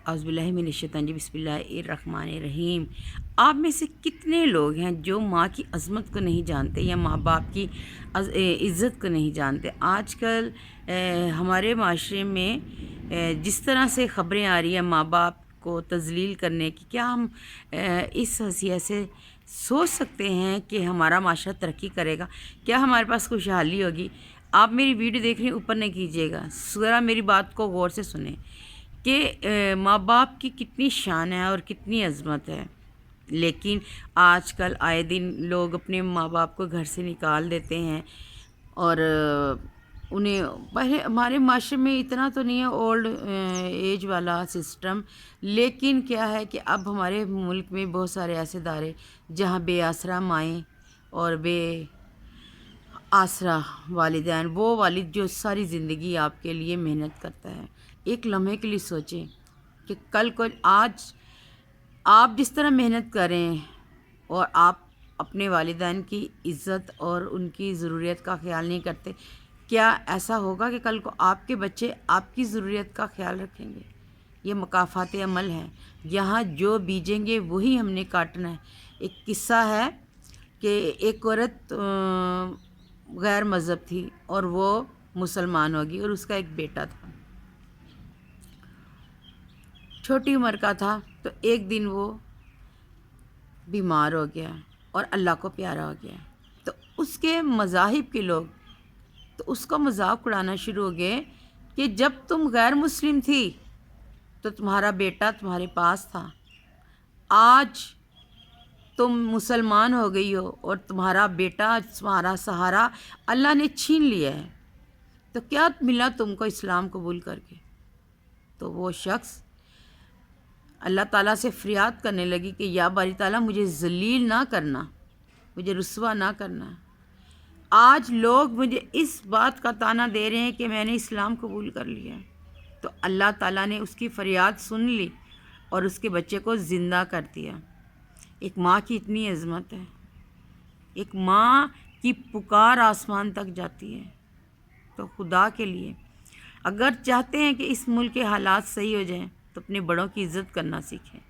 औज़ु बिल्लाहि मिनश शैतानिर रजीम बिस्मिल्लाहिर्रहमानिर्रहीम। आप में से कितने लोग हैं जो माँ की अज़मत को नहीं जानते या माँ बाप की इज़्ज़त को नहीं जानते। आजकल हमारे माशरे में जिस तरह से ख़बरें आ रही हैं माँ बाप को तज़लील करने की, क्या हम इस हैसियत से सोच सकते हैं कि हमारा माशरा तरक्की करेगा? क्या हमारे पास खुशहाली होगी? आप मेरी वीडियो देख रहे हैं, ऊपर नहीं कीजिएगा, ज़रा मेरी बात को गौर से सुनें कि माँ बाप की कितनी शान है और कितनी अज़मत है। लेकिन आजकल आए दिन लोग अपने माँ बाप को घर से निकाल देते हैं और उन्हें, पहले हमारे माशरे में इतना तो नहीं है ओल्ड एज वाला सिस्टम, लेकिन क्या है कि अब हमारे मुल्क में बहुत सारे ऐसे इदारे जहाँ बेआसरा माएँ और बे आसरा वालिदैन, वो वालिद जो सारी ज़िंदगी आपके लिए मेहनत करता है। एक लम्हे के लिए सोचें कि कल को आज आप जिस तरह मेहनत करें और आप अपने वालिदैन की इज़्ज़त और उनकी ज़रूरियत का ख़्याल नहीं करते, क्या ऐसा होगा कि कल को आपके बच्चे आपकी ज़रूरियत का ख़्याल रखेंगे? ये मकाफ़ात अमल है, यहाँ जो बीजेंगे वही हमने काटना है। एक किस्सा है कि एक औरत गैर मज़हब थी और वो मुसलमान होगी और उसका एक बेटा था, छोटी उम्र का था। तो एक दिन वो बीमार हो गया और अल्लाह को प्यारा हो गया। तो उसके मज़ाहिब के लोग तो उसका मजाक उड़ाना शुरू हो गए कि जब तुम गैर मुस्लिम थी तो तुम्हारा बेटा तुम्हारे पास था, आज तुम मुसलमान हो गई हो और तुम्हारा बेटा, तुम्हारा सहारा अल्लाह ने छीन लिया है, तो क्या मिला तुमको इस्लाम कबूल करके? तो वो शख्स अल्लाह ताला से फ़रियाद करने लगी कि या बारी ताला, मुझे ज़लील ना करना, मुझे रुस्वा ना करना। आज लोग मुझे इस बात का ताना दे रहे हैं कि मैंने इस्लाम कबूल कर लिया। तो अल्लाह ताला ने उसकी फ़रियाद सुन ली और उसके बच्चे को ज़िंदा कर दिया। एक माँ की इतनी अज़मत है, एक माँ की पुकार आसमान तक जाती है। तो खुदा के लिए अगर चाहते हैं कि इस मुल्क के हालात सही हो जाएं, तो अपने बड़ों की इज़्ज़त करना सीखें,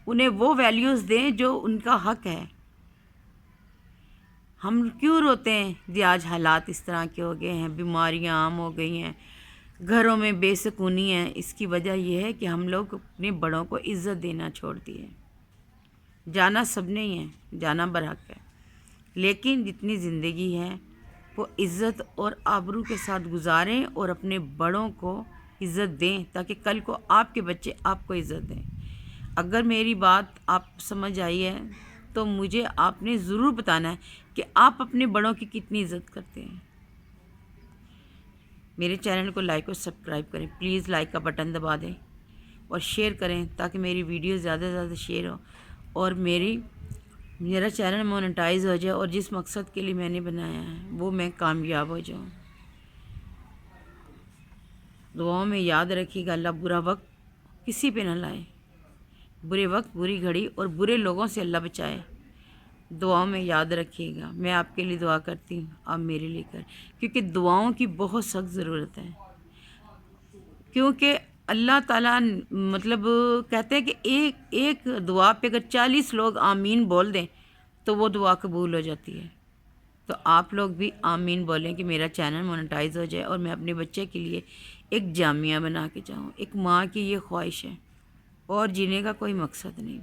उन्हें वो वैल्यूज़ दें जो उनका हक़ है। हम क्यों रोते हैं कि आज हालात इस तरह के हो गए हैं, बीमारियां आम हो गई हैं, घरों में बेसुकूनी है? इसकी वजह यह है कि हम लोग अपने बड़ों को इज़्ज़त देना छोड़ दिए। जाना सब नहीं है, जाना बरहक है, लेकिन जितनी ज़िंदगी है वो इज़्ज़त और आबरू के साथ गुजारें और अपने बड़ों को इज़्ज़त दें, ताकि कल को आपके बच्चे आपको इज़्ज़त दें। अगर मेरी बात आप समझ आई है तो मुझे आपने ज़रूर बताना है कि आप अपने बड़ों की कितनी इज़्ज़त करते हैं। मेरे चैनल को लाइक और सब्सक्राइब करें, प्लीज़ लाइक का बटन दबा दें और शेयर करें ताकि मेरी वीडियो ज़्यादा से ज़्यादा शेयर हो और मेरा चैनल मोनेटाइज हो जाए और जिस मकसद के लिए मैंने बनाया है वो मैं कामयाब हो जाऊँ। दुआओं में याद रखिएगा, अल्लाह बुरा वक्त किसी पे ना लाए, बुरे वक्त, बुरी घड़ी और बुरे लोगों से अल्लाह बचाए। दुआओं में याद रखिएगा। मैं आपके लिए दुआ करती हूँ, आप मेरे लिए करें, क्योंकि दुआओं की बहुत सख्त ज़रूरत है। क्योंकि अल्लाह ताला मतलब कहते हैं कि एक दुआ पे अगर 40 लोग आमीन बोल दें तो वो दुआ कबूल हो जाती है। तो आप लोग भी आमीन बोलें कि मेरा चैनल मोनेटाइज हो जाए और मैं अपने बच्चे के लिए एक जामिया बना के जाऊँ। एक माँ की ये ख्वाहिश है और जीने का कोई मकसद नहीं।